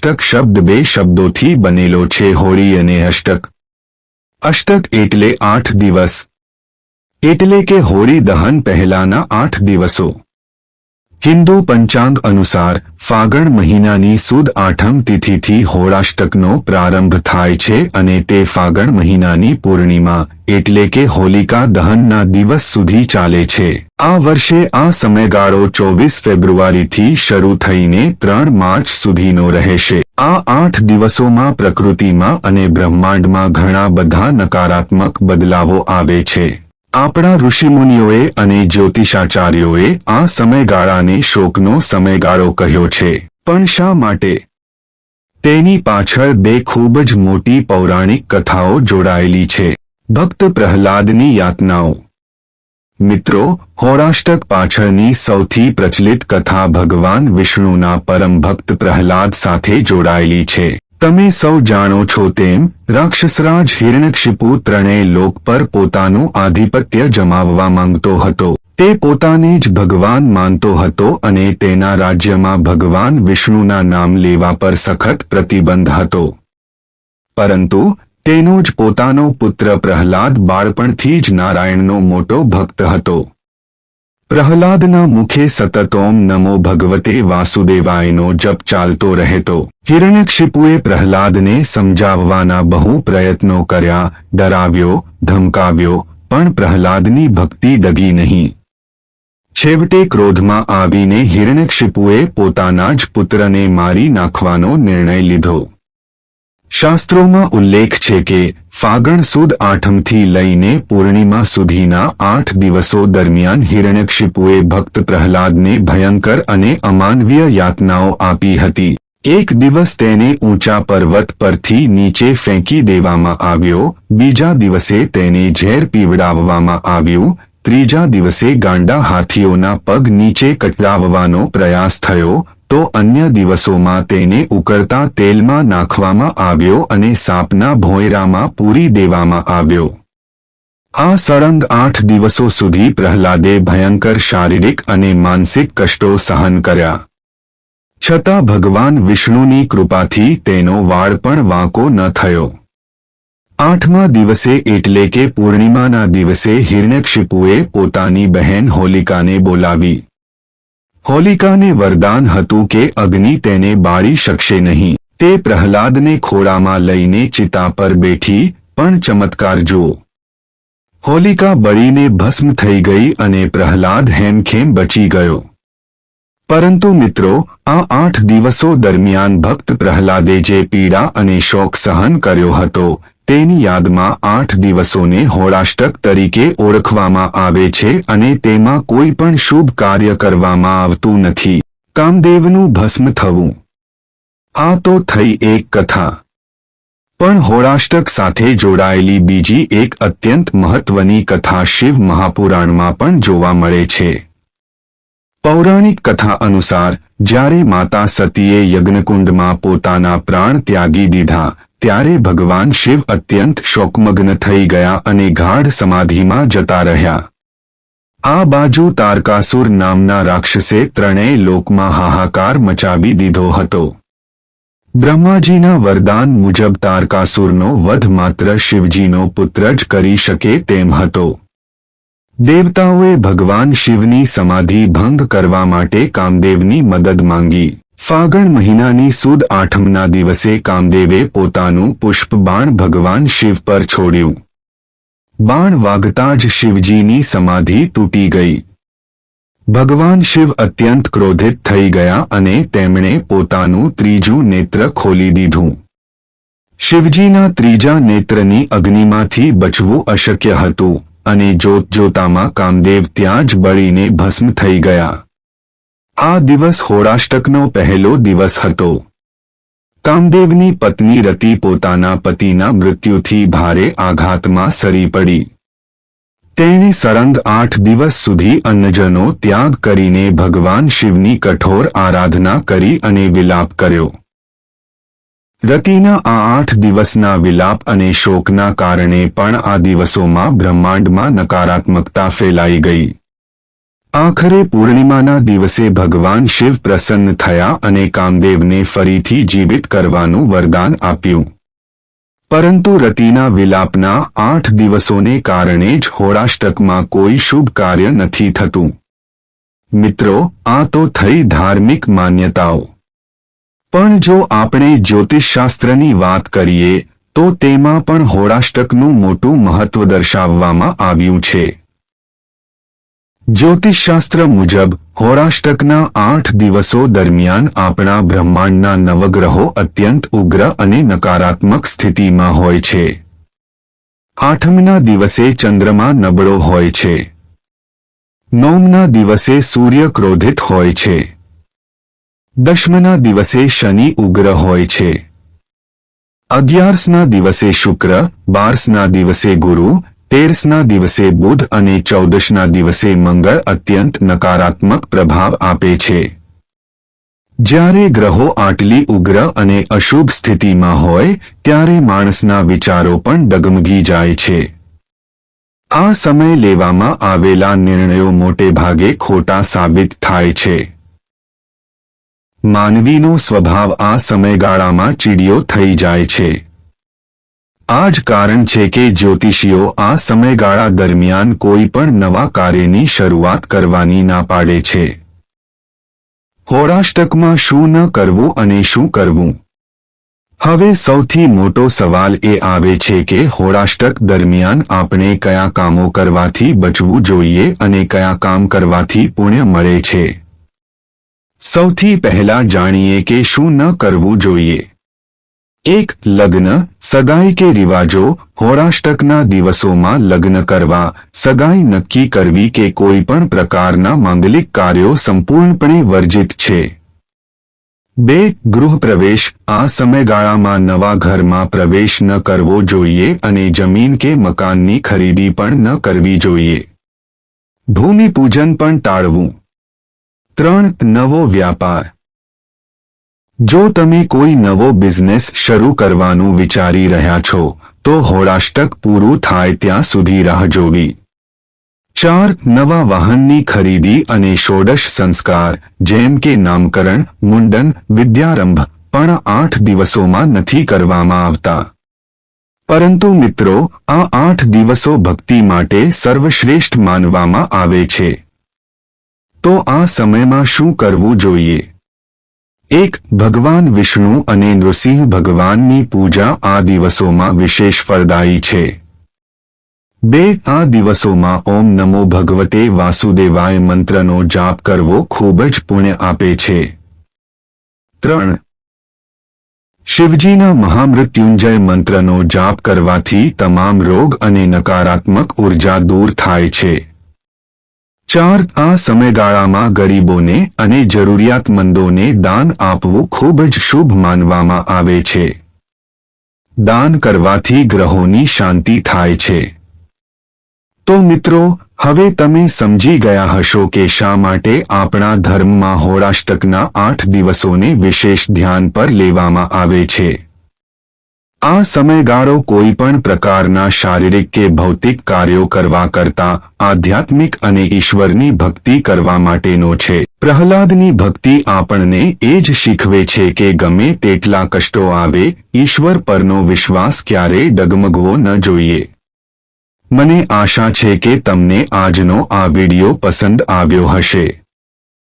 હોળાષ્ટક શબ્દ બે શબ્દોથી બનેલો છે, હોળી અને અષ્ટક. અષ્ટક એટલે 8 દિવસ, એટલે કે હોળી દહન પહેલાના 8 દિવસો. હિન્દુ પંચાંગ અનુસાર ફાગણ મહિનાની સુદ આઠમ તિથિથી હોળાષ્ટકનો પ્રારંભ થાય છે અને તે ફાગણ મહિનાની પૂર્ણિમા એટલે કે હોલિકા દહનના દિવસ સુધી ચાલે છે. આ વર્ષે આ સમયગાળો 24 ફેબ્રુઆરીથી શરૂ થઈને 3 માર્ચ સુધીનો રહેશે. આ 8 દિવસોમાં પ્રકૃતિમાં અને બ્રહ્માંડમાં ઘણા બધા નકારાત્મક બદલાવો આવે છે. આપણા ઋષિમુનિઓએ અને જ્યોતિષાચાર્યોએ આ સમયગાળાને શોકનો સમયગાળો કહ્યો છે. પણ શા માટે? તેની પાછળ બે ખૂબ જ મોટી પૌરાણિક કથાઓ જોડાયેલી છે. ભક્ત પ્રહલાદની યાતનાઓ. મિત્રો, હોળાષ્ટક પાછળની સૌથી પ્રચલિત કથા ભગવાન વિષ્ણુના પરમ ભક્ત પ્રહલાદ સાથે જોડાયેલી છે. તમે સૌ જાણો છો તેમ રાક્ષસરાજ હિરણ્યકશિપુ ત્રણેય લોક પર પોતાનું આધિપત્ય જમાવવા માંગતો હતો. તે પોતાને જ ભગવાન માનતો હતો અને તેના રાજ્યમાં ભગવાન વિષ્ણુના નામ લેવા પર સખત પ્રતિબંધ હતો. પરંતુ તેનો જ પોતાનો પુત્ર પ્રહલાદ બાળપણથી જ નારાયણનો મોટો ભક્ત હતો. પ્રહલાદના મુખે સતત ઓમ નમો ભગવતે વાસુદેવાયનો જપ ચાલતો રહેતો. હિરણ્યકશિપુએ પ્રહલાદને સમજાવવાના બહુ પ્રયત્નો કર્યા, ડરાવ્યો, ધમકાવ્યો, પણ પ્રહલાદની ભક્તિ ડગી નહીં. છેવટે ક્રોધમાં આવીને હિરણ્યકશિપુએ પોતાના જ પુત્રને મારી નાખવાનો નિર્ણય લીધો. શાસ્ત્રોમાં ઉલ્લેખ છે કે ફાગણ સુદ આઠમથી લઈને પૂર્ણિમા સુધીના 8 દિવસો દરમિયાન હિરણ્યકશિપુએ ભક્ત પ્રહલાદને ભયંકર અને અમાનવીય યાતનાઓ આપી હતી. એક દિવસ તેને ઊંચા પર્વત પરથી નીચે ફેંકી દેવામાં આવ્યો, બીજા દિવસે તેને ઝેર પીવડાવવામાં આવ્યું, ત્રીજા દિવસે ગાંડા હાથીઓના પગ નીચે કટરાવવાનો પ્રયાસ થયો, તો અન્ય દિવસોમાં તેને ઉકળતા તેલમાં નાખવામાં આવ્યો અને સાપના ભોંયરામાં પૂરી દેવામાં આવ્યો. આ સળંગ 8 દિવસો સુધી પ્રહલાદે ભયંકર શારીરિક અને માનસિક કષ્ટો સહન કર્યા. છતાં ભગવાન વિષ્ણુની કૃપાથી તેનો વાળ પણ વાંકો ન થયો. 8મા દિવસે એટલે કે પૂર્ણિમાના દિવસે હિરણ્યકશિપુએ પોતાની બહેન હોલિકાને બોલાવી. હોલિકાને વરદાન હતું કે અગ્નિ તેને બાળી શકશે નહીં. તે પ્રહલાદને ખોળામાં લઈને ચિતા પર બેઠી, પણ ચમત્કાર જુઓ. હોલિકા બળીને ભસ્મ થઈ ગઈ અને પ્રહલાદ હેમખેમ બચી ગયો. પરંતુ મિત્રો, આ 8 દિવસો દરમિયાન ભક્ત પ્રહલાદે જે પીડા અને શોક સહન કર્યો હતો, તેની યાદમાં 8 દિવસોને હોળાષ્ટક તરીકે ઓળખવામાં આવે છે અને તેમાં કોઈ પણ શુભ કાર્ય કરવામાં આવતું નથી. કામદેવનું ભસ્મ થવું. આ તો થઈ એક કથા. પણ હોળાષ્ટક સાથે જોડાયેલી બીજી એક અત્યંત મહત્વની કથા શિવ મહાપુરાણમાં પણ જોવા મળે છે. પૌરાણિક કથા અનુસાર જ્યારે માતા સતીએ યજ્ઞકુંડમાં પોતાના પ્રાણ ત્યાગી દીધા, ત્યારે ભગવાન શિવ અત્યંત શોકમગ્ન થઈ ગયા અને ગાઢ સમાધિમાં જતા રહ્યા. આ બાજુ તારકાસુર નામના રાક્ષસે ત્રણેય લોકમાં હાહાકાર મચાવી દીધો હતો. બ્રહ્માજીના વરદાન મુજબ તારકાસુરનો વધ માત્ર શિવજીનો પુત્ર જ કરી શકે તેમ હતો. દેવતાઓએ ભગવાન શિવની સમાધિ ભંગ કરવા માટે કામદેવની મદદ માંગી. ફાગણ મહિનાની સુદ આઠમના દિવસે કામદેવે પોતાનું પુષ્પ બાણ ભગવાન શિવ પર છોડ્યું. બાણ વાગતા જ શિવજીની સમાધિ તૂટી ગઈ. ભગવાન શિવ અત્યંત ક્રોધિત થઈ ગયા અને તેમણે પોતાનું ત્રીજું નેત્ર ખોલી દીધું. શિવજીના ત્રીજા નેત્રની અગ્નિમાંથી બચવું અશક્ય હતું અને જોતજોતામાં કામદેવ ત્યાં જ બળીને ભસ્મ થઈ ગયા. આ દિવસ હોળાષ્ટકનો પહેલો દિવસ હતો. કામદેવની પત્ની રતિ પોતાના પતિના મૃત્યુથી ભારે આઘાતમાં સરી પડી. તેણે સળંગ 8 દિવસ સુધી અન્નજનો ત્યાગ કરીને ભગવાન શિવની કઠોર આરાધના કરી અને વિલાપ કર્યો. રતિના આ 8 દિવસના વિલાપ અને શોકના કારણે પણ આ દિવસોમાં બ્રહ્માંડમાં નકારાત્મકતા ફેલાઈ ગઈ. આખરે પૂર્ણિમાના દિવસે ભગવાન શિવ પ્રસન્ન થયા અને કામદેવને ફરીથી જીવિત કરવાનું વરદાન આપ્યું. પરંતુ રતિના વિલાપના 8 દિવસોને કારણે જ હોળાષ્ટકમાં કોઈ શુભ કાર્ય નથી થતું. મિત્રો, આ તો થઈ ધાર્મિક માન્યતાઓ. પણ જો આપણે જ્યોતિષશાસ્ત્રની વાત કરીએ તો તેમાં પણ હોળાષ્ટકનું મોટું મહત્વ દર્શાવવામાં આવ્યું છે. જ્યોતિષશાસ્ત્ર મુજબ હોળાષ્ટકના 8 દિવસો દરમિયાન આપણા બ્રહ્માંડના નવગ્રહો અત્યંત ઉગ્ર અને નકારાત્મક સ્થિતિમાં હોય છે. 8મના દિવસે ચંદ્રમા નબળો હોય છે. 9મના દિવસે સૂર્ય ક્રોધિત હોય છે. 10મના દિવસે શનિ ઉગ્ર હોય છે. 11ના દિવસે શુક્ર, 12ના દિવસે ગુરુ, 13ના દિવસે બુધ અને 14ના દિવસે મંગળ અત્યંત નકારાત્મક પ્રભાવ આપે છે. જ્યારે ગ્રહો આટલી ઉગ્ર અને અશુભ સ્થિતિમાં હોય ત્યારે માણસના વિચારો પણ ડગમગી જાય છે. આ સમયે લેવામાં આવેલા નિર્ણયો મોટે ભાગે ખોટા સાબિત થાય છે. માનવીનો સ્વભાવ આ સમયગાળામાં ચીડિયો થઈ જાય છે. આ જ કારણ છે કે જ્યોતિષીઓ આ સમયગાળા દરમિયાન કોઈ પણ નવા કાર્યની શરૂઆત કરવાની ના પાડે છે. હોળાષ્ટકમાં શું ન કરવું અને શું કરવું? હવે સૌથી મોટો સવાલ એ આવે છે કે હોળાષ્ટક દરમિયાન આપણે કયા કામો કરવાથી બચવું જોઈએ અને કયા કામ કરવાથી પુણ્ય મળે છે. સૌથી પહેલા જાણીએ કે શું ન કરવું જોઈએ. 1. લગ્ન, સગાઈ કે રિવાજો. હોળાષ્ટકના દિવસોમાં લગ્ન કરવા, સગાઈ નક્કી કરવી કે કોઈ પણ પ્રકારના માંગલિક કાર્યો સંપૂર્ણપણે વર્જિત છે. 2. ગૃહપ્રવેશ. આ સમયગાળામાં નવા ઘરમાં પ્રવેશ ન કરવો જોઈએ અને જમીન કે મકાનની ખરીદી પણ ન કરવી જોઈએ. ભૂમિપૂજન પણ ટાળવું. 3. નવો વ્યાપાર. જો તમે કોઈ નવો બિઝનેસ શરૂ કરવાનું વિચારી રહ્યા છો તો હોળાષ્ટક પૂરું થાય ત્યાં સુધી રાહ જોવી. 4. નવા વાહનની ખરીદી અને ષોડશ સંસ્કાર જેમ કે નામકરણ, મુંડન, વિદ્યારંભ પણ 8 દિવસોમાં નથી કરવામાં આવતા. પરંતુ મિત્રો, આ 8 દિવસો ભક્તિ માટે સર્વશ્રેષ્ઠ માનવામાં આવે છે. તો આ સમયમાં શું કરવું જોઈએ? 1. ભગવાન વિષ્ણુ અને નૃસિંહ ભગવાનની પૂજા આ દિવસોમાં વિશેષ ફળદાયી છે. 2. આ દિવસોમાં ઓમ નમો ભગવતે વાસુદેવાય મંત્રનો જાપ કરવો ખૂબ જ પુણ્ય આપે છે. 3. શિવજીના મહામૃત્યુંજય મંત્રનો જાપ કરવાથી તમામ રોગ અને નકારાત્મક ઉર્જા દૂર થાય છે. 4. આ સમયગાળામાં ગરીબોને અને જરૂરિયાતમંદોને દાન આપવું ખૂબ જ શુભ માનવામાં આવે છે. દાન કરવાથી ગ્રહોની શાંતિ થાય છે. તો મિત્રો, હવે તમે સમજી ગયા હશો કે શા માટે આપણા ધર્મમાં હોળાષ્ટકના 8 દિવસોને વિશેષ ધ્યાન પર લેવામાં આવે છે. આ સમયગાળો કોઈ પણ પ્રકારના શારીરિક કે ભૌતિક કાર્યો કરવા કરતાં આધ્યાત્મિક અને ઈશ્વરની ભક્તિ કરવા માટેનો છે. પ્રહલાદની ભક્તિ આપણને એ જ શીખવે છે કે ગમે તેટલા કષ્ટો આવે, ઈશ્વર પરનો વિશ્વાસ ક્યારેય ડગમગવો ન જોઈએ. મને આશા છે કે તમને આજનો આ વિડિયો પસંદ આવ્યો હશે.